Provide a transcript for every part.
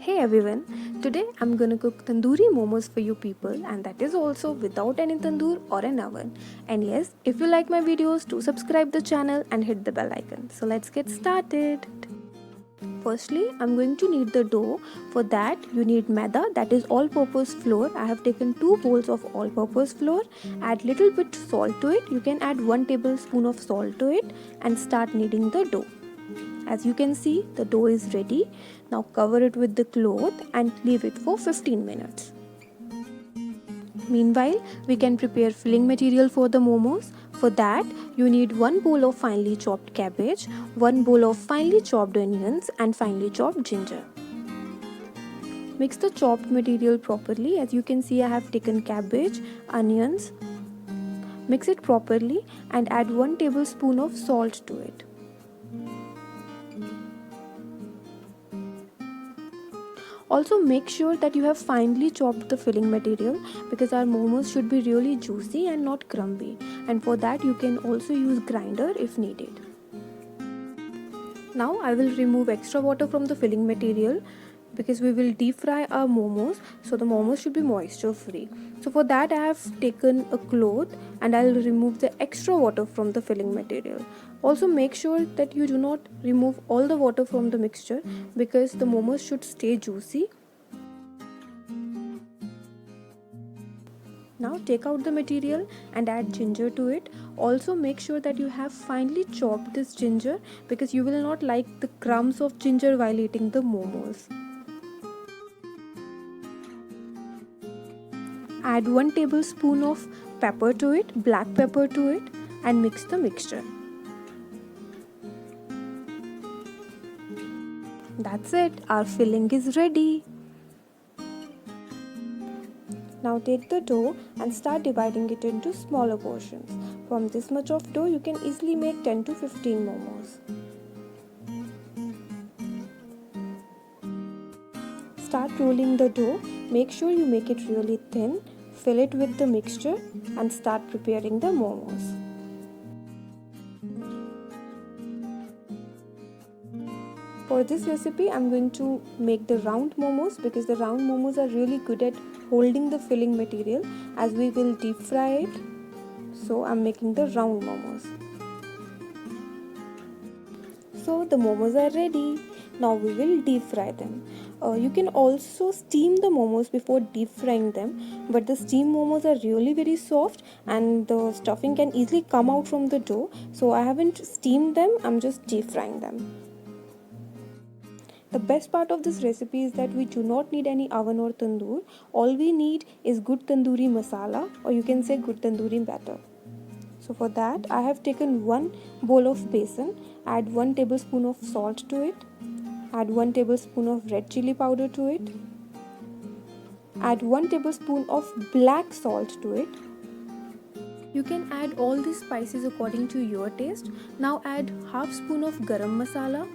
Hey everyone, today I'm gonna cook tandoori momos for you people, and that is also without any tandoor or an oven. And yes, if you like my videos, do subscribe the channel and hit the bell icon. So let's get started. Firstly, I'm going to need the dough. For that, you need maida, that is all-purpose flour. I have taken 2 bowls of all-purpose flour. Add little bit salt to it. You can add 1 tablespoon of salt to it and start kneading the dough. As you can see, the dough is ready. Now cover it with the cloth and leave it for 15 minutes. Meanwhile, we can prepare filling material for the momos. For that, you need 1 bowl of finely chopped cabbage, 1 bowl of finely chopped onions and finely chopped ginger. Mix the chopped material properly. As you can see, I have taken cabbage, onions. Mix it properly and add 1 tablespoon of salt to it. Also make sure that you have finely chopped the filling material because our momos should be really juicy and not crumbly, and for that you can also use grinder if needed. Now I will remove extra water from the filling material because we will deep fry our momos, so the momos should be moisture free. So for that I have taken a cloth and I will remove the extra water from the filling material. Also make sure that you do not remove all the water from the mixture because the momos should stay juicy. Now take out the material and add ginger to it. Also make sure that you have finely chopped this ginger because you will not like the crumbs of ginger while eating the momos. Add 1 tablespoon of pepper to it, black pepper to it, and mix the mixture. That's it, our filling is ready. Now take the dough and start dividing it into smaller portions. From this much of dough, you can easily make 10 to 15 momos. Start rolling the dough. Make sure you make it really thin. Fill it with the mixture and start preparing the momos. For this recipe, I'm going to make the round momos because the round momos are really good at holding the filling material as we will deep fry it. So I'm making the round momos. So the momos are ready. Now we will deep fry them. You can also steam the momos before deep frying them, but the steam momos are really very soft and the stuffing can easily come out from the dough. So I haven't steamed them, I'm just deep frying them. The best part of this recipe is that we do not need any oven or tandoor. All we need is good tandoori masala, or you can say good tandoori batter. So for that, I have taken 1 bowl of besan, add 1 tablespoon of salt to it, add 1 tablespoon of red chili powder to it, add 1 tablespoon of black salt to it. You can add all these spices according to your taste. Now add half spoon of garam masala,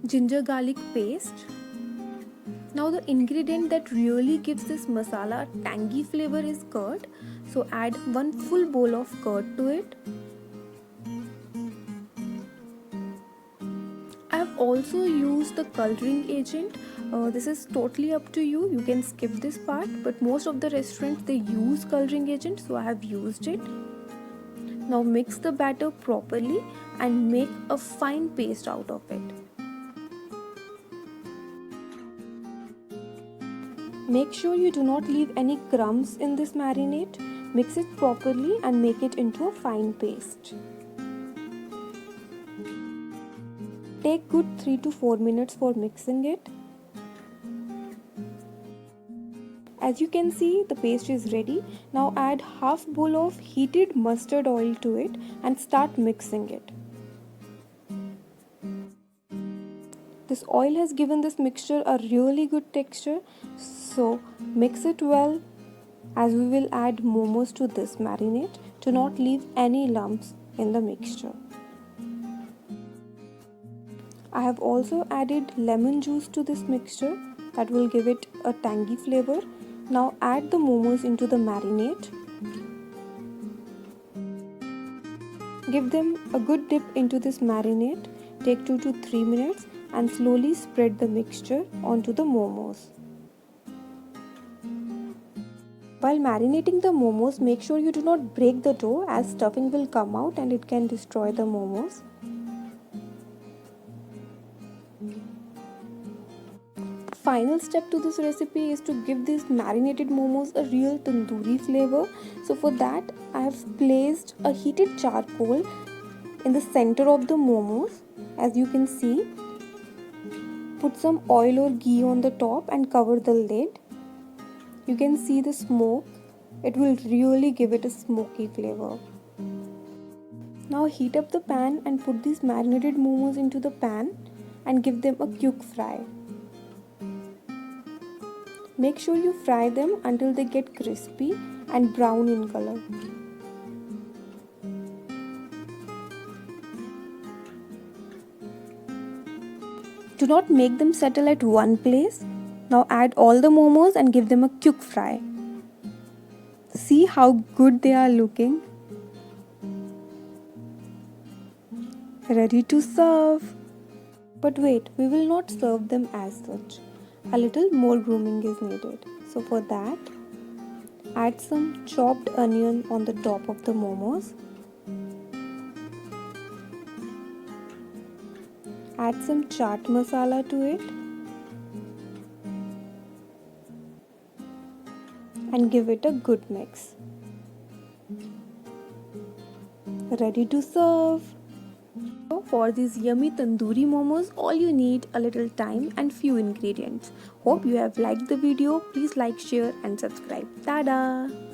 ginger garlic paste. Now the ingredient that really gives this masala a tangy flavor is curd. So add 1 full bowl of curd to it. I have also used the coloring agent. This is totally up to you. You can skip this part, but most of the restaurants they use coloring agent, so I have used it. Now mix the batter properly and make a fine paste out of it. Make sure you do not leave any crumbs in this marinade. Mix it properly and make it into a fine paste. Take good 3 to 4 minutes for mixing it. As you can see, the paste is ready. Now add half bowl of heated mustard oil to it and start mixing it. This oil has given this mixture a really good texture, so mix it well as we will add momos to this marinade to not leave any lumps in the mixture. I have also added lemon juice to this mixture that will give it a tangy flavor. Now add the momos into the marinade. Give them a good dip into this marinade. Take 2 to 3 minutes and slowly spread the mixture onto the momos. While marinating the momos, make sure you do not break the dough as stuffing will come out and it can destroy the momos. Final step to this recipe is to give these marinated momos a real tandoori flavor. So for that, I have placed a heated charcoal in the center of the momos. As you can see, put some oil or ghee on the top and cover the lid. You can see the smoke. It will really give it a smoky flavor. Now heat up the pan and put these marinated momos into the pan and give them a quick fry. Make sure you fry them until they get crispy and brown in color. Do not make them settle at one place. Now add all the momos and give them a quick fry. See how good they are looking. Ready to serve. But wait, we will not serve them as such. A little more grooming is needed. So for that, add some chopped onion on the top of the momos. Add some chaat masala to it. And give it a good mix. Ready to serve. For these yummy tandoori momos, all you need a little time and few ingredients. Hope you have liked the video. Please like, share and subscribe. Tada!